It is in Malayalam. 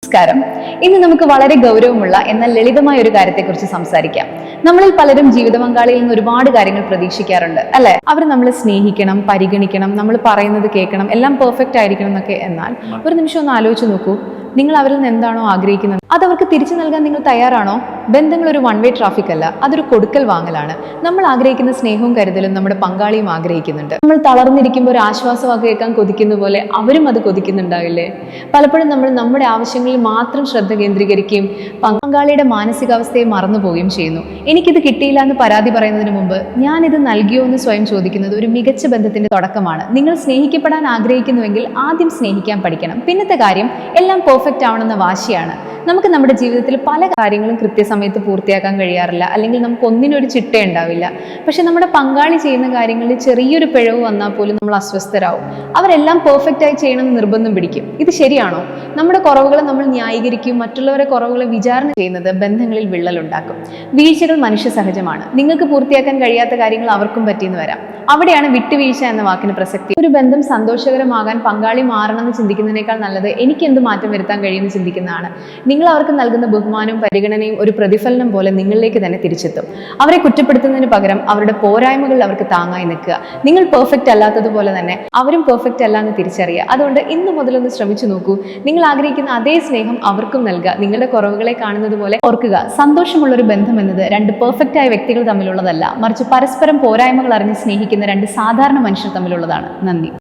നമസ്കാരം. ഇന്ന് നമുക്ക് വളരെ ഗൗരവമുള്ള എന്നാൽ ലളിതമായ ഒരു കാര്യത്തെക്കുറിച്ച് സംസാരിക്കാം. നമ്മളിൽ പലരും ജീവിത പങ്കാളിയിൽ നിന്ന് ഒരുപാട് കാര്യങ്ങൾ പ്രതീക്ഷിക്കാറുണ്ട്, അല്ലെ? അവർ നമ്മളെ സ്നേഹിക്കണം, പരിഗണിക്കണം, നമ്മൾ പറയുന്നത് കേൾക്കണം, എല്ലാം പെർഫെക്റ്റ് ആയിരിക്കണം എന്നൊക്കെ. എന്നാൽ ഒരു നിമിഷം ഒന്ന് ആലോചിച്ച് നോക്കൂ, നിങ്ങൾ അവരിൽ നിന്ന് എന്താണോ ആഗ്രഹിക്കുന്നത് അത് അവർക്ക് തിരിച്ചു നൽകാൻ നിങ്ങൾ തയ്യാറാണോ? ബന്ധങ്ങൾ ഒരു വൺ വേ ട്രാഫിക് അല്ല, അതൊരു കൊടുക്കൽ വാങ്ങലാണ്. നമ്മൾ ആഗ്രഹിക്കുന്ന സ്നേഹവും കരുതലും നമ്മുടെ പങ്കാളിയും ആഗ്രഹിക്കുന്നുണ്ട്. നമ്മൾ തളർന്നിരിക്കുമ്പോൾ ഒരു ആശ്വാസവാക്ക് കേൾക്കാൻ കൊതിക്കുന്ന പോലെ അവരും അത് കൊതിക്കുന്നുണ്ടാവില്ലേ? പലപ്പോഴും നമ്മൾ നമ്മുടെ ആവശ്യങ്ങളിൽ മാത്രം ശ്രദ്ധ കേന്ദ്രീകരിക്കുകയും പങ്കാളിയുടെ മാനസികാവസ്ഥയെ മറന്നു പോവുകയും ചെയ്യുന്നു. എനിക്കിത് കിട്ടിയില്ല എന്ന് പരാതി പറയുന്നതിന് മുമ്പ് ഞാനിത് നൽകിയോ എന്ന് സ്വയം ചോദിക്കുന്നത് ഒരു മികച്ച ബന്ധത്തിന്റെ തുടക്കമാണ്. നിങ്ങൾ സ്നേഹിക്കപ്പെടാൻ ആഗ്രഹിക്കുന്നുവെങ്കിൽ ആദ്യം സ്നേഹിക്കാൻ പഠിക്കണം. പിന്നത്തെ കാര്യം എല്ലാം പെർഫെക്റ്റ് ആവണമെന്ന വാശിയാണ്. നമുക്ക് നമ്മുടെ ജീവിതത്തിൽ പല കാര്യങ്ങളും കൃത്യസമയത്ത് പൂർത്തിയാക്കാൻ കഴിയാറില്ല, അല്ലെങ്കിൽ നമുക്ക് ഒന്നിനൊരു ചിട്ട ഉണ്ടാവില്ല. പക്ഷെ നമ്മുടെ പങ്കാളി ചെയ്യുന്ന കാര്യങ്ങളിൽ ചെറിയൊരു പിഴവ് വന്നാൽ പോലും നമ്മൾ അസ്വസ്ഥരാകും. അവരെല്ലാം പെർഫെക്റ്റ് ആയി ചെയ്യണമെന്ന് നിർബന്ധം പിടിക്കും. ഇത് ശരിയാണോ? നമ്മുടെ കുറവുകളെ നമ്മൾ ന്യായീകരിക്കും, മറ്റുള്ളവരെ കുറവുകളെ വിചാരണ ചെയ്യുന്നത് ബന്ധങ്ങളിൽ വിള്ളലുണ്ടാക്കും. വീഴ്ചകൾ മനുഷ്യ സഹജമാണ്. നിങ്ങൾക്ക് പൂർത്തിയാക്കാൻ കഴിയാത്ത കാര്യങ്ങൾ അവർക്കും പറ്റിയെന്ന് വരാം. അവിടെയാണ് വിട്ടുവീഴ്ച എന്ന വാക്കിന് പ്രസക്തി. ഒരു ബന്ധം സന്തോഷകരമാകാൻ പങ്കാളി മാറണമെന്ന് ചിന്തിക്കുന്നതിനേക്കാൾ നല്ലത് എനിക്ക് എന്ത് മാറ്റം വരുത്താൻ കഴിയുമെന്ന് ചിന്തിക്കുന്നതാണ്. നിങ്ങൾ അവർക്ക് നൽകുന്ന ബഹുമാനവും പരിഗണനയും ഒരു പ്രതിഫലനം പോലെ നിങ്ങളിലേക്ക് തന്നെ തിരിച്ചെത്തും. അവരെ കുറ്റപ്പെടുത്തുന്നതിന് പകരം അവരുടെ പോരായ്മകൾ അവർക്ക് താങ്ങായി നിൽക്കുക. നിങ്ങൾ പെർഫെക്റ്റ് അല്ലാത്തതുപോലെ തന്നെ അവരും പെർഫെക്റ്റ് അല്ല എന്ന് തിരിച്ചറിയുക. അതുകൊണ്ട് ഇന്ന് മുതലൊന്ന് ശ്രമിച്ചു നോക്കൂ. നിങ്ങൾ ആഗ്രഹിക്കുന്ന അതേ സ്നേഹം അവർക്കും നൽകുക. നിങ്ങളുടെ കുറവുകളെ കാണുന്നത് പോലെ ഓർക്കുക, സന്തോഷമുള്ളൊരു ബന്ധം എന്നത് രണ്ട് പെർഫെക്റ്റ് ആയ വ്യക്തികൾ തമ്മിലുള്ളതല്ല, മറിച്ച് പരസ്പരം പോരായ്മകൾ അറിഞ്ഞ് സ്നേഹിക്കുന്ന രണ്ട് സാധാരണ മനുഷ്യർ തമ്മിലുള്ളതാണ്. നന്ദി.